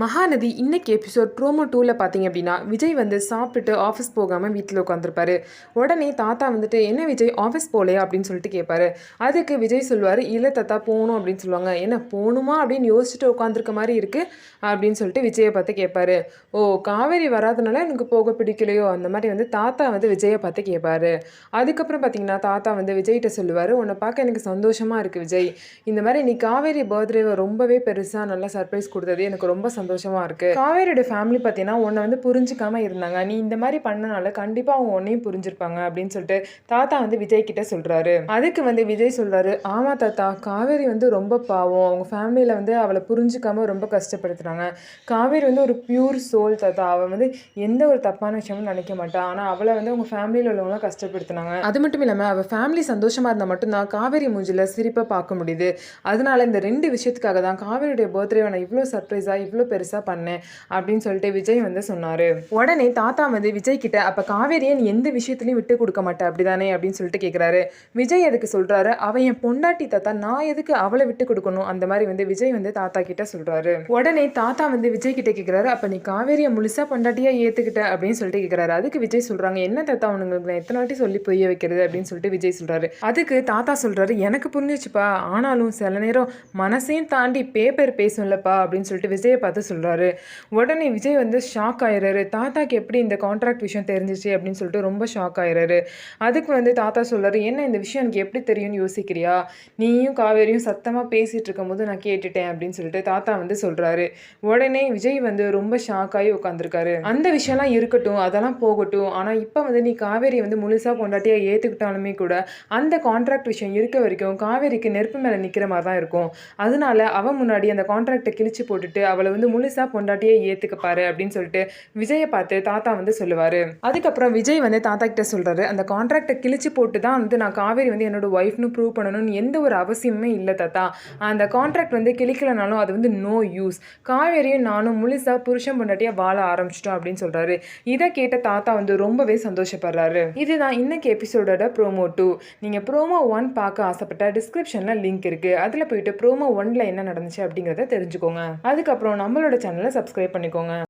மகாநதி இன்னைக்கு episode promo 2ல பார்த்தீங்க அப்படின்னா விஜய் வந்து சாப்பிட்டுட்டு ஆஃபீஸ் போகாமல் வீட்டில் உட்காந்துருப்பாரு. உடனே தாத்தா வந்துட்டு என்ன விஜய் ஆஃபீஸ் போகலையா அப்படின்னு சொல்லிட்டு கேட்பாரு. அதுக்கு விஜய் சொல்லுவார், இல்லை தாத்தா போகணும் அப்படின்னு சொல்லுவாங்க. என்ன போகணுமா அப்படின்னு யோசிச்சுட்டு உட்காந்துருக்க மாதிரி இருக்குது அப்படின்னு சொல்லிட்டு விஜயை பார்த்து கேட்பாரு. ஓ, காவேரி வராதனால எனக்கு போக பிடிக்கலையோ அந்த மாதிரி வந்து தாத்தா வந்து விஜயை பார்த்து கேட்பாரு. அதுக்கப்புறம் பார்த்தீங்கன்னா தாத்தா வந்து விஜய்கிட்ட சொல்லுவார், உன்னை பார்க்க எனக்கு சந்தோஷமாக இருக்குது விஜய். இந்த மாதிரி நீ காவேரி பர்த்டேவை ரொம்பவே பெருசாக நல்லா சர்ப்ரைஸ் கொடுத்தது எனக்கு ரொம்ப சந்தோஷமா இருக்கு. காவேரியோட ஃபேமிலி பார்த்தீங்கன்னா உன்னை வந்து புரிஞ்சுக்காம இருந்தாங்க. நீ இந்த மாதிரி பண்ணனால கண்டிப்பாக அவங்க உன்னையும் புரிஞ்சிருப்பாங்க அப்படின்னு சொல்லிட்டு தாத்தா வந்து விஜய் கிட்ட சொல்றாரு. அதுக்கு வந்து விஜய் சொல்றாரு, ஆமா தாத்தா, காவேரி வந்து ரொம்ப பாவம். அவங்க ஃபேமிலியில வந்து அவளை புரிஞ்சுக்காம ரொம்ப கஷ்டப்படுத்துறாங்க. காவேரி வந்து ஒரு பியூர் சோல் தாத்தா. அவள் வந்து எந்த ஒரு தப்பான விஷயமும் நினைக்க மாட்டா. ஆனால் அவளை வந்து அவங்க ஃபேமிலியில் உள்ளவங்களாம் கஷ்டப்படுத்தினாங்க. அது மட்டும் இல்லாமல் அவள் ஃபேமிலி சந்தோஷமா இருந்தால் மட்டும்தான் காவேரி மூஞ்சில சிரிப்பை பார்க்க முடியுது. அதனால இந்த 2 விஷயத்துக்காக தான் காவேரியுடைய பர்த்டேவை நான் இவ்வளோ சர்ப்ரைஸாக இவ்வளோ பெருசாக பண்ணேன் அப்படின்னு சொல்லிட்டு விஜய் வந்து சொன்னார். உடனே தாத்தா வந்து விஜய் கிட்ட, அப்போ காவேரியை நீ எந்த விஷயத்துலையும் விட்டு கொடுக்க மாட்டேன் அப்படிதானே அப்படின்னு சொல்லிட்டு கேட்குறாரு. விஜய் அதுக்கு சொல்கிறாரு, அவன் என் பொண்டாட்டி தாத்தா, நான் எதுக்கு அவளை விட்டு கொடுக்கணும் அந்த மாதிரி வந்து விஜய் வந்து தாத்தா கிட்ட சொல்கிறாரு. உடனே தாத்தா வந்து விஜய் கிட்ட கேட்குறாரு, அப்போ நீ காவேரியை முழுசாக பொண்டாட்டியாக ஏற்றுக்கிட்ட அப்படின்னு சொல்லிட்டு கேட்குறாரு. அதுக்கு விஜய் சொல்கிறாங்க, என்ன தாத்தா உனக்கு நான் எத்தனை வாட்டி சொல்லி புரிய வைக்கிறது அப்படின்னு சொல்லிட்டு விஜய் சொல்கிறாரு. அதுக்கு தாத்தா சொல்கிறாரு, எனக்கு புரிஞ்சிச்சுப்பா, ஆனாலும் சில நேரம் மனசையும் தாண்டி பேப்பர் பேசும்லப்பா அப்படின்னு சொல்லிட்டு விஜயை பார்த்து சொல்கிறாரு. உடனே விஜய் வந்து ஷாக் ஆயிடுறாரு. தாத்தாக்கு எப்படி இந்த கான்ட்ராக்ட் விஷயம் தெரிஞ்சிச்சு அப்படின்னு சொல்லிட்டு ரொம்ப ஷாக் ஆயிடுறாரு. அதுக்கு வந்து தாத்தா சொல்கிறாரு, என்ன இந்த விஷயம் எனக்கு எப்படி தெரியும்னு யோசிக்கிறியா? நீயும் காவேரியும் சத்தமாக பேசிகிட்டு இருக்கும் போது நான் கேட்டுட்டேன் அப்படின்னு சொல்லிட்டு தாத்தா வந்து சொல்கிறாரு. உடனே விஜய் வந்து ரொம்ப ஷாக் ஆகி உட்காந்துருக்காரு. அந்த விஷயம்லாம் இருக்கட்டும், அதெல்லாம் போகட்டும். ஆனால் இப்போ வந்து நீ காவேரி வந்து முழுசாக பொண்டாட்டியாக ஏற்றுக்கிட்டாலுமே கூட அந்த கான்ட்ராக்ட் விஷயம் இருக்க வரைக்கும் காவேரிக்கு நெருப்பு மேலே நிற்கிற மாதிரி தான் இருக்கும். அதனால அவன் முன்னாடி அந்த கான்ட்ராக்டை கிழிச்சு போட்டுட்டு அவளை வந்து முழுசாக பொண்டாட்டியே ஏற்றுக்கப்பாரு அப்படின்னு சொல்லிட்டு விஜயை பார்த்து தாத்தா வந்து சொல்லுவார். அதுக்கப்புறம் விஜய் வந்து தாத்தா கிட்ட சொல்கிறாரு, அந்த கான்ட்ராக்டை கிழிச்சு போட்டு தான் வந்து நான் காவேரி வந்து என்னோட ஒய்ஃப்னு ப்ரூவ் பண்ணணும்னு எந்த ஒரு அவசியமே இல்லை தாத்தா. அந்த கான்ட்ராக்ட் வந்து கிழிக்கலனாலும் அது வந்து நோ யூஸ். காவேரியும் நானும் முழுசாக புருஷன் பொண்டாட்டியாக வாழ ஆரம்பிச்சிட்டோம் அப்படின்னு சொல்கிறாரு. இதை கேட்ட தாத்தா வந்து ரொம்பவே சந்தோஷப்படுறாரு. இதுதான் இன்னைக்கு எபிசோடோட ப்ரோமோ 2. நீங்கள் ப்ரோமோ 1 பார்க்க ஆசைப்பட்ட டிஸ்கிரிப்ஷனில் லிங்க் இருக்குது. அதில் போயிட்டு ப்ரோமோ 1ல் என்ன நடந்துச்சு அப்படிங்கிறத தெரிஞ்சுக்கோங்க. அதுக்கப்புறம் நம்மளோட சேனலை சப்ஸ்கிரைப் பண்ணிக்கோங்க.